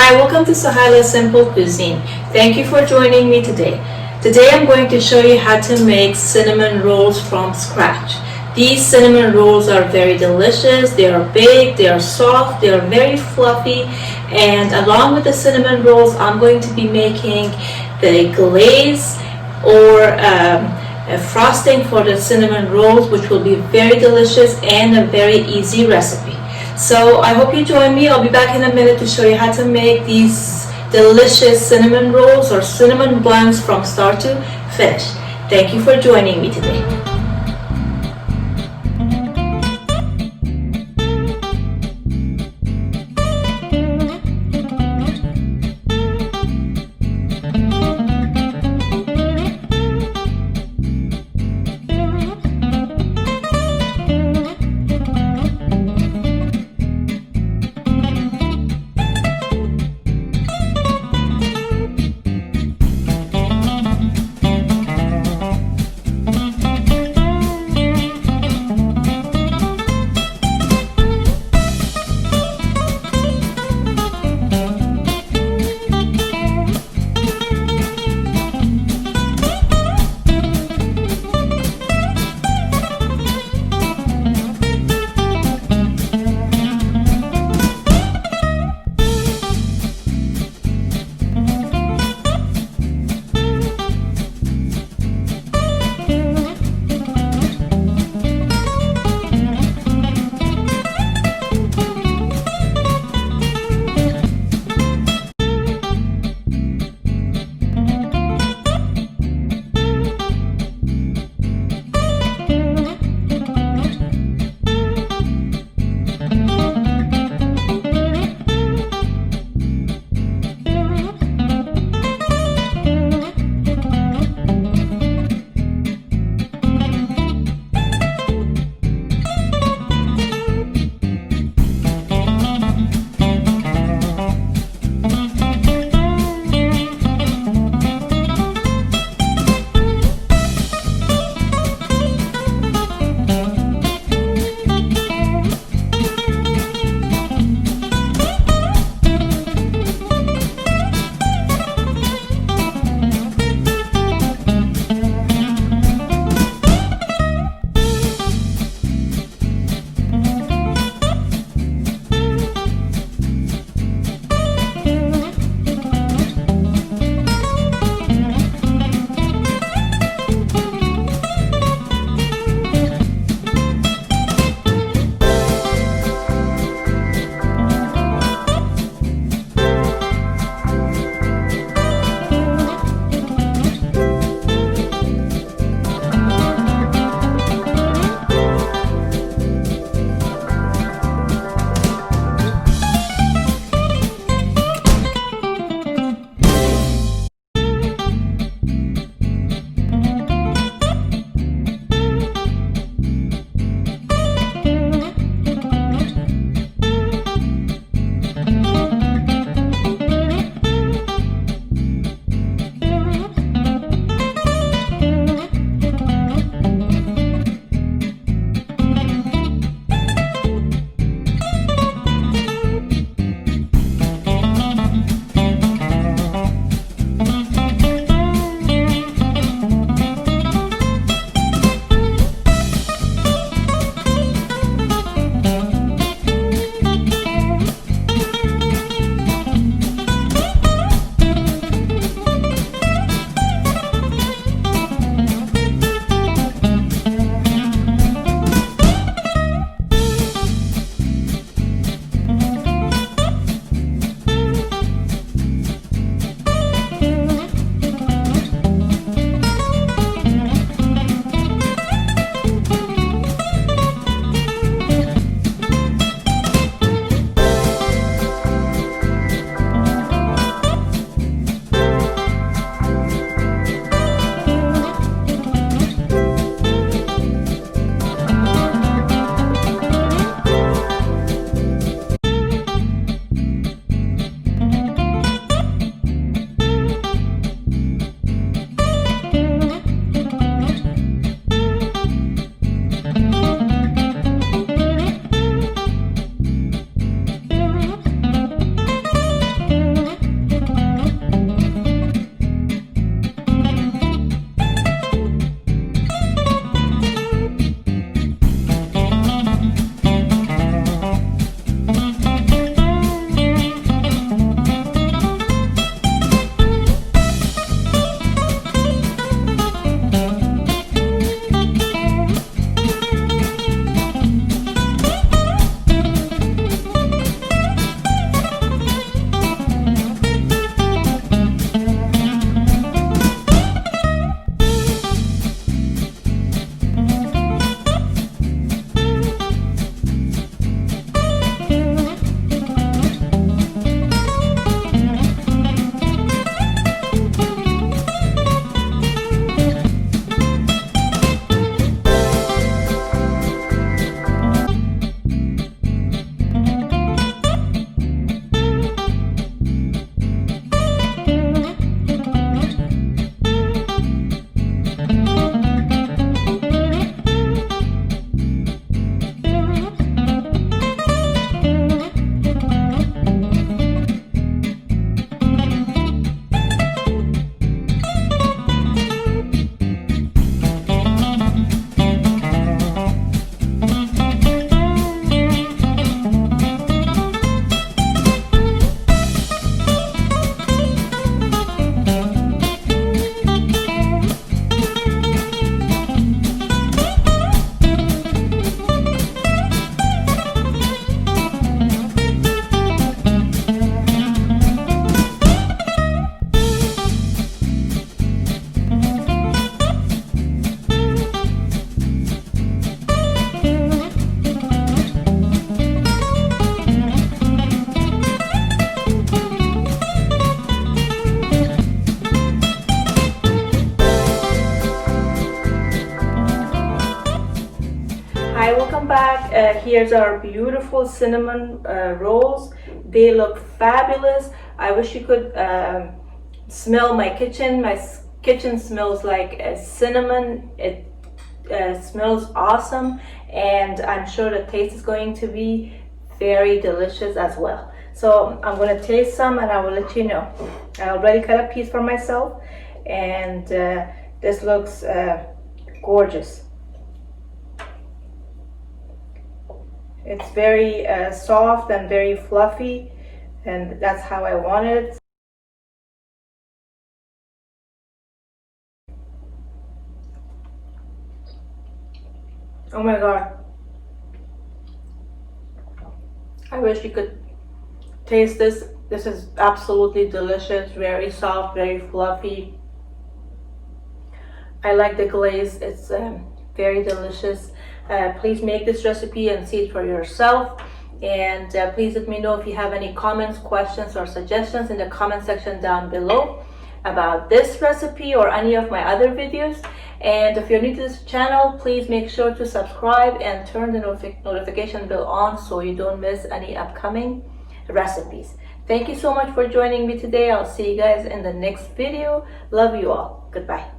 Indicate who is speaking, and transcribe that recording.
Speaker 1: Hi, welcome to Suhaila's Simple Cuisine. Thank you for joining me today. Today I'm going to show you how to make cinnamon rolls from scratch. These cinnamon rolls are very delicious, they are big, they are soft, they are very fluffy, and along with the cinnamon rolls I'm going to be making the glaze or a frosting for the cinnamon rolls, which will be very delicious and a very easy recipe. So I hope you join me. I'll be back in a minute to show you how to make these delicious cinnamon rolls or cinnamon buns from start to finish. Thank you for joining me today. here's our beautiful cinnamon rolls. They look fabulous. I wish you could smell my kitchen. My kitchen smells like cinnamon. It smells awesome, and I'm sure the taste is going to be very delicious as well. So I'm going to taste some and I will let you know. I already cut a piece for myself, and this looks gorgeous. It's very soft and very fluffy, and that's how I want it. Oh my god. I wish you could taste this. This is absolutely delicious, very soft, very fluffy. I like the glaze. It's very delicious. Please make this recipe and see it for yourself. And please let me know if you have any comments, questions, or suggestions in the comment section down below about this recipe or any of my other videos. And if you're new to this channel, please make sure to subscribe and turn the notification bell on so you don't miss any upcoming recipes. Thank you so much for joining me today. I'll see you guys in the next video. Love you all. Goodbye.